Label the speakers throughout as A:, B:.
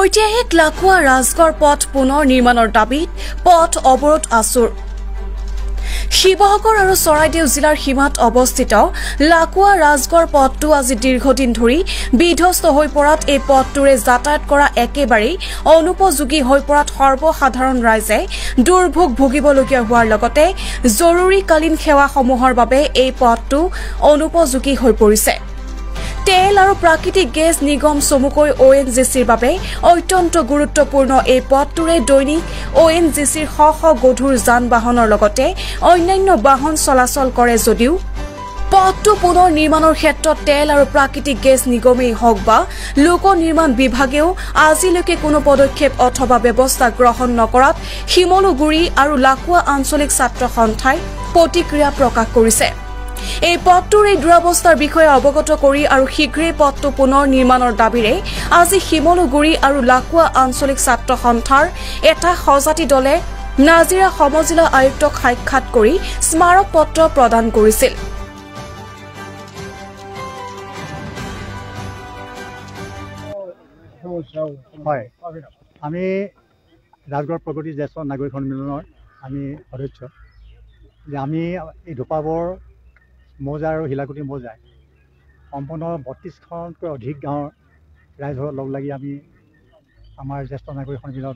A: ঐতিহাসিক লাখুৱা ৰাজগড় পথ পুনৰ নিৰ্মাণৰ দাবীত পথ অৱৰোধ আছুৰ। শিৱসাগৰ আৰু চৰাইদেউ জিলাৰ সীমাত অৱস্থিত লাখুৱা ৰাজগড় পথটো আজি দীৰ্ঘদিন ধৰি বিধ্বস্ত হৈ পৰাত এই পথটোৰে যাতায়াত কৰা একেবাৰেই অনুপযোগী হৈ পৰাত সৰ্বসাধাৰণ ৰাইজে দুৰ্ভোগ ভুগিবলগীয়া হোৱাৰ লগতে জৰুৰীকালীন সেৱাসমূহৰ বাবে এই পথটো অনুপযোগী হৈ পৰিছে। তেল আৰু প্ৰাকৃতিক গেছ নিগম চমুকৈ ONGCৰ বাবে অত্যন্ত গুৰুত্বপূৰ্ণ এই পথটোৰে দৈনিক ONGCৰ শ শ গধুৰ যান বাহনৰ লগতে অন্যান্য বাহন চলাচল কৰে যদিও পথটো পুনৰ নিৰ্মাণৰ ক্ষেত্ৰত তেল আৰু প্ৰাকৃতিক গেছ নিগমেই হওক বা লোক নিৰ্মাণ বিভাগেও আজিলৈকে কোনো পদক্ষেপ অথবা ব্যৱস্থা গ্ৰহণ নকৰাত শিমলুগুৰি আৰু লাখুৱা আঞ্চলিক ছাত্ৰ সন্থাই প্ৰতিক্ৰিয়া প্ৰকাশ কৰিছে। এই পথটোৰ এই দুৰৱস্থাৰ বিষয়ে অৱগত কৰি আৰু শীঘ্ৰেই পথটো পুনৰ নিৰ্মাণৰ দাবীৰে আজি শিমলুগুৰি আৰু লাখুৱা আঞ্চলিক ছাত্ৰ সন্থাৰ এটা সজাতি দলে নাজিৰা সমজিলা আয়ুক্তক সাক্ষাৎ কৰি স্মাৰক পত্ৰ প্ৰদান কৰিছিল।
B: হয়, আমি ৰাজগড় প্ৰগতি জ্যেষ্ঠ নাগৰিক সন্মিলনৰ আমি সদস্য যে আমি এই ধোপাবৰ মৌজা আৰু শিলাকুটি মৌজাই সম্পূৰ্ণ 32খনতকৈ অধিক গাঁৱৰ ৰাইজৰ লগ লাগি আমি আমাৰ জ্যেষ্ঠ নাগৰিক সন্মিলন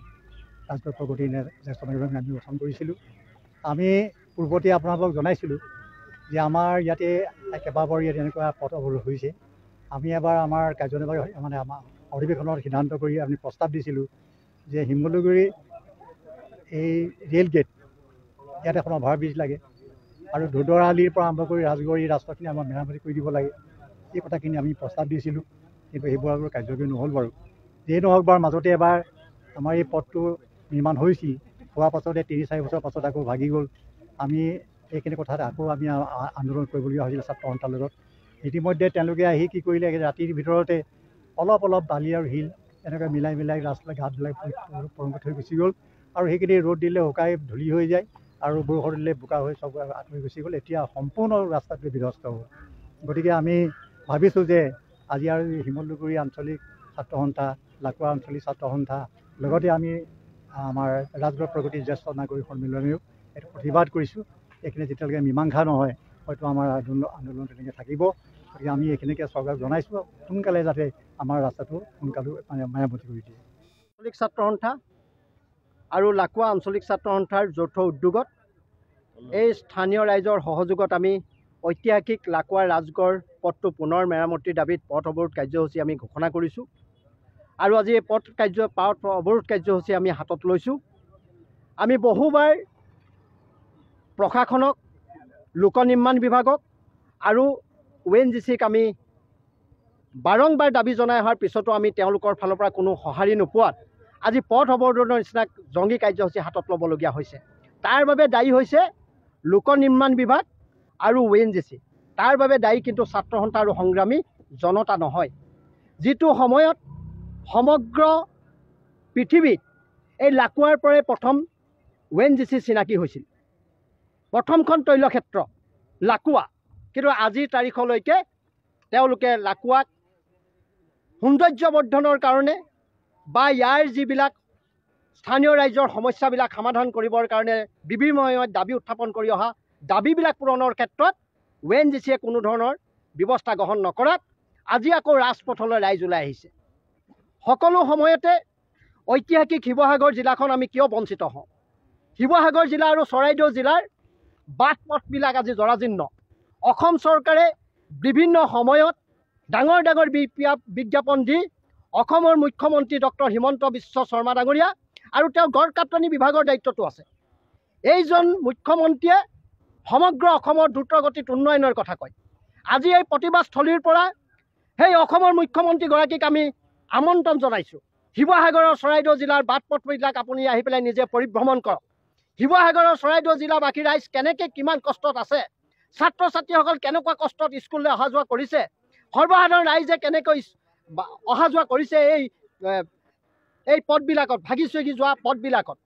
B: ৰাজগড় প্ৰগতি জ্যেষ্ঠ নাগৰিক আমি গঠন কৰিছিলোঁ। আমি পূৰ্বতে আপোনালোকক জনাইছিলোঁ যে আমাৰ ইয়াতে কেইবাবাৰ ইয়াত এনেকুৱা পথ অৱৰোধ হৈছে। আমি এবাৰ আমাৰ কাৰ্যনিৰ্বাহী মানে আমাৰ অধিৱেশনত সিদ্ধান্ত কৰি আমি প্ৰস্তাৱ দিছিলোঁ যে শিমলুগুৰি এই ৰেল গেট ইয়াত এখন অভাৰব্ৰিজ লাগে আৰু ধোদৰালিৰ পৰা আৰম্ভ কৰি ৰাজগড় এই ৰাস্তাখিনি আমাৰ মেৰামতি কৰি দিব লাগে। এই কথাখিনি আমি প্ৰস্তাৱ দিছিলোঁ, কিন্তু সেইবোৰ আৰু কাৰ্যকৰী নহ'ল বাৰু। যিয়ে নহওক বাৰু মাজতে এবাৰ আমাৰ এই পথটো নিৰ্মাণ হৈছিল, হোৱাৰ পাছতে ৩-৪ বছৰ পাছত আকৌ ভাগি গ'ল। আমি এইখিনি কথাত আকৌ আমি আন্দোলন কৰিবলগীয়া হৈছিল ছাত্ৰ সন্থাৰ লগত। ইতিমধ্যে তেওঁলোকে আহি কি কৰিলে, ৰাতিৰ ভিতৰতে অলপ অলপ বালি আৰু শিল এনেকৈ মিলাই ৰাস্তা ঘাটবিলাক পৰংগত হৈ গুচি গ'ল আৰু সেইখিনি ৰ'দ দিলে শুকাই ধূলি হৈ যায় আৰু বৰষুণ দিলে বোকা হৈ চব আঁতৰি গুচি গ'ল। এতিয়া সম্পূৰ্ণ ৰাস্তাটোৱে বিধ্বস্ত হ'ল। গতিকে আমি ভাবিছোঁ যে আজি আৰু শিমলুগুৰি আঞ্চলিক ছাত্ৰ সন্থা, লাখুৱা আঞ্চলিক ছাত্ৰ সন্থা লগতে আমি আমাৰ ৰাজগড় প্ৰগতি জ্যেষ্ঠ নাগৰিক সন্মিলনেও এইটো প্ৰতিবাদ কৰিছোঁ। এইখিনি যেতিয়ালৈকে মীমাংসা নহয় হয়তো আমাৰ আন্দোলন তেনেকৈ থাকিব। গতিকে আমি এইখিনিকে চৰকাৰক জনাইছোঁ সোনকালে যাতে আমাৰ ৰাস্তাটো সোনকালে মানে মেৰামতি কৰি দিয়ে।
C: আঞ্চলিক ছাত্ৰ সন্থা আৰু লাখুৱা আঞ্চলিক ছাত্ৰ সন্থাৰ যৌথ উদ্যোগত এই স্থানীয় ৰাইজৰ সহযোগত আমি ঐতিহাসিক লাখুৱা ৰাজগড় পথটো পুনৰ মেৰামতিৰ দাবীত পথ অৱৰোধ কাৰ্যসূচী আমি ঘোষণা কৰিছোঁ আৰু আজি এই পথ অৱৰোধ কাৰ্যসূচী আমি হাতত লৈছোঁ। আমি বহুবাৰ প্ৰশাসনক, লোক নিৰ্মাণ বিভাগক আৰু ONGCক আমি বাৰম্বাৰ দাবী জনাই অহাৰ পিছতো আমি তেওঁলোকৰ ফালৰ পৰা কোনো সঁহাৰি নোপোৱাত আজি পথ অৱৰোধৰ নিচিনা জংগী কাৰ্যসূচী হাতত ল'বলগীয়া হৈছে। তাৰ বাবে দায়ী হৈছে লোক নিৰ্মাণ বিভাগ আৰু ONGC। তাৰ বাবে দায়ী কিন্তু ছাত্ৰ সন্থা আৰু সংগ্ৰামী জনতা নহয়। যিটো সময়ত সমগ্ৰ পৃথিৱীত এই লাখুৱাৰ পৰাই প্ৰথম ONGC চিনাকি হৈছিল। প্ৰথমখন তৈলক্ষেত্ৰ লাখুৱা, কিন্তু আজিৰ তাৰিখলৈকে তেওঁলোকে লাখুৱাক সৌন্দৰ্যবৰ্ধনৰ কাৰণে বা ইয়াৰ যিবিলাক স্থানীয় ৰাইজৰ সমস্যাবিলাক সমাধান কৰিবৰ কাৰণে বিভিন্ন সময়ত দাবী উত্থাপন কৰি অহা দাবীবিলাক পূৰণৰ ক্ষেত্ৰত ONGCয়ে কোনো ধৰণৰ ব্যৱস্থা গ্ৰহণ নকৰাত আজি আকৌ ৰাজপথলৈ ৰাইজ ওলাই আহিছে। সকলো সময়তে ঐতিহাসিক শিৱসাগৰ জিলাখন আমি কিয় বঞ্চিত হওঁ? শিৱসাগৰ জিলা আৰু চৰাইদেউ জিলাৰ বাট পথবিলাক আজি জৰাজীৰ্ণ। অসম চৰকাৰে বিভিন্ন সময়ত ডাঙৰ ডাঙৰ বিজ্ঞাপন দি অসমৰ মুখ্যমন্ত্ৰী ডক্টৰ হিমন্ত বিশ্ব শৰ্মা ডাঙৰীয়া আৰু তেওঁ গড় কাপ্তানি বিভাগৰ দায়িত্বটো আছে। এইজন মুখ্যমন্ত্ৰীয়ে সমগ্ৰ অসমৰ দ্ৰুতগতিত উন্নয়নৰ কথা কয়। আজি এই প্ৰতিবাদস্থলীৰ পৰা সেই অসমৰ মুখ্যমন্ত্ৰীগৰাকীক আমি আমন্ত্ৰণ জনাইছোঁ, শিৱসাগৰৰ চৰাইদেউ জিলাৰ বাট পথবিলাক আপুনি আহি পেলাই নিজে পৰিভ্ৰমণ কৰক। শিৱসাগৰৰ চৰাইদেউ জিলাবাসী ৰাইজ কেনেকৈ কিমান কষ্টত আছে, ছাত্ৰ ছাত্ৰীসকল কেনেকুৱা কষ্টত স্কুললৈ অহা যোৱা কৰিছে, সৰ্বসাধাৰণ ৰাইজে কেনেকৈ অহা যোৱা কৰিছে এই পথবিলাকত, ভাগি চুগি যোৱা পথবিলাকত।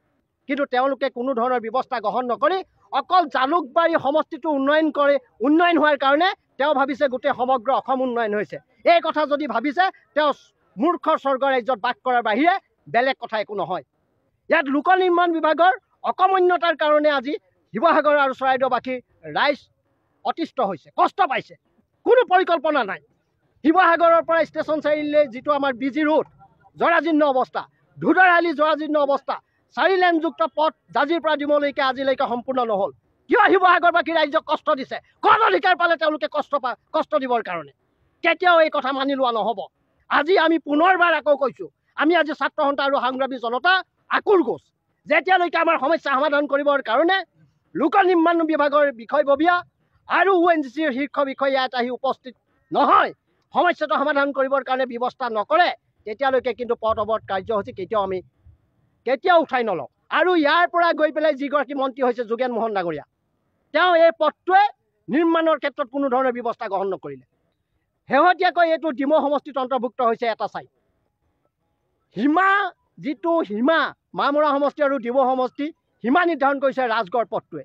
C: কিন্তু তেওঁলোকে কোনো ধৰণৰ ব্যৱস্থা গ্ৰহণ নকৰি অকল জালুকবাৰী সমষ্টিটো উন্নয়ন হোৱাৰ কাৰণে তেওঁ ভাবিছে গোটেই সমগ্ৰ অসম উন্নয়ন হৈছে। এই কথা যদি ভাবিছে তেওঁ মূৰ্খৰ স্বৰ্গ ৰাজ্যত বাস কৰাৰ বাহিৰে বেলেগ কথা একো নহয়। ইয়াত লোক নিৰ্মাণ বিভাগৰ অকমন্যতাৰ কাৰণে আজি শিৱসাগৰ আৰু চৰাইদেউবাসীৰ ৰাইজ অতিষ্ঠ হৈছে, কষ্ট পাইছে। কোনো পৰিকল্পনা নাই। শিৱসাগৰৰ পৰা ষ্টেচন চাৰিআলিলৈ যিটো আমাৰ বিজি ৰোড জৰাজীৰ্ণ অৱস্থা, ধুদৰালি জৰাজীৰ্ণ অৱস্থা, 4 লেনযুক্ত পথ জাজিৰ পৰা ডিমলৈকে আজিলৈকে সম্পূৰ্ণ নহ'ল। কিয় শিৱসাগৰবাসী ৰাইজক কষ্ট দিছে? ক'ত অধিকাৰ পালে তেওঁলোকে কষ্ট দিবৰ কাৰণে? কেতিয়াও এই কথা মানি লোৱা নহ'ব। আজি আমি পুনৰবাৰ আকৌ কৈছোঁ, আমি আজি ছাত্ৰ সন্থা আৰু সংগ্ৰামী জনতা আকুল গোচ, যেতিয়ালৈকে আমাৰ সমস্যা সমাধান কৰিবৰ কাৰণে লোক নিৰ্মাণ বিভাগৰ বিষয়ববীয়া আৰু ONGCৰ শীৰ্ষ বিষয়া ইয়াত আহি উপস্থিত নহয়, সমস্যাটো সমাধান কৰিবৰ কাৰণে ব্যৱস্থা নকৰে, তেতিয়ালৈকে কিন্তু পথ অৱৰোধ কাৰ্যসূচী কেতিয়াও উঠাই নলওঁ। আৰু ইয়াৰ পৰা গৈ পেলাই যিগৰাকী মন্ত্ৰী হৈছে যোগেন মোহন ডাঙৰীয়া, তেওঁ এই পথটোৱে নিৰ্মাণৰ ক্ষেত্ৰত কোনো ধৰণৰ ব্যৱস্থা গ্ৰহণ নকৰিলে। শেহতীয়াকৈ এইটো ডিমৌ সমষ্টিত অন্তৰ্ভুক্ত হৈছে এটা ছাইট। সীমা মামৰা সমষ্টি আৰু ডিমৌ সমষ্টি সীমা নিৰ্ধাৰণ কৰিছে ৰাজগড় পথটোৱে।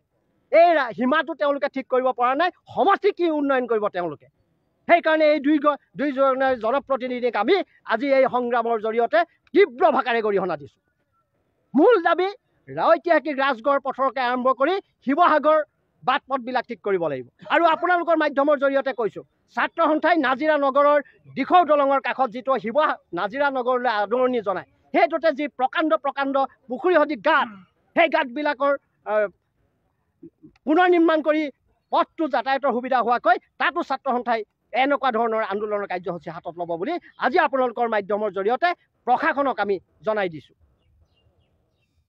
C: এই সীমাটো তেওঁলোকে ঠিক কৰিব পৰা নাই, সমষ্টি কি উন্নয়ন কৰিব তেওঁলোকে? সেইকাৰণে এই দুইজনৰ জনপ্ৰতিনিধিক আমি আজি এই সংগ্ৰামৰ জৰিয়তে তীব্ৰ ভাষাৰে গৰিহণা দিছোঁ। মূল দাবী ঐতিহাসিক ৰাজগড় পথৰকে আৰম্ভ কৰি শিৱসাগৰ বাট পথবিলাক ঠিক কৰিব লাগিব। আৰু আপোনালোকৰ মাধ্যমৰ জৰিয়তে কৈছোঁ, ছাত্ৰ সন্থাই নাজিৰা নগৰৰ দিখৌ দলঙৰ কাষত যিটো নাজিৰা নগৰলৈ আদৰণি জনায়, সেইটোতে যি প্ৰকাণ্ড পুখুৰী সদৃশ গাঁত, সেই গাঁতবিলাকৰ পুনৰ নিৰ্মাণ কৰি পথটো যাতায়াতৰ সুবিধা হোৱাকৈ তাতো ছাত্ৰ সন্থাই এনেকুৱা ধৰণৰ আন্দোলনৰ কাৰ্যসূচী হাতত ল'ব বুলি আজি আপোনালোকৰ মাধ্যমৰ জৰিয়তে প্ৰশাসনক আমি জনাই দিছোঁ।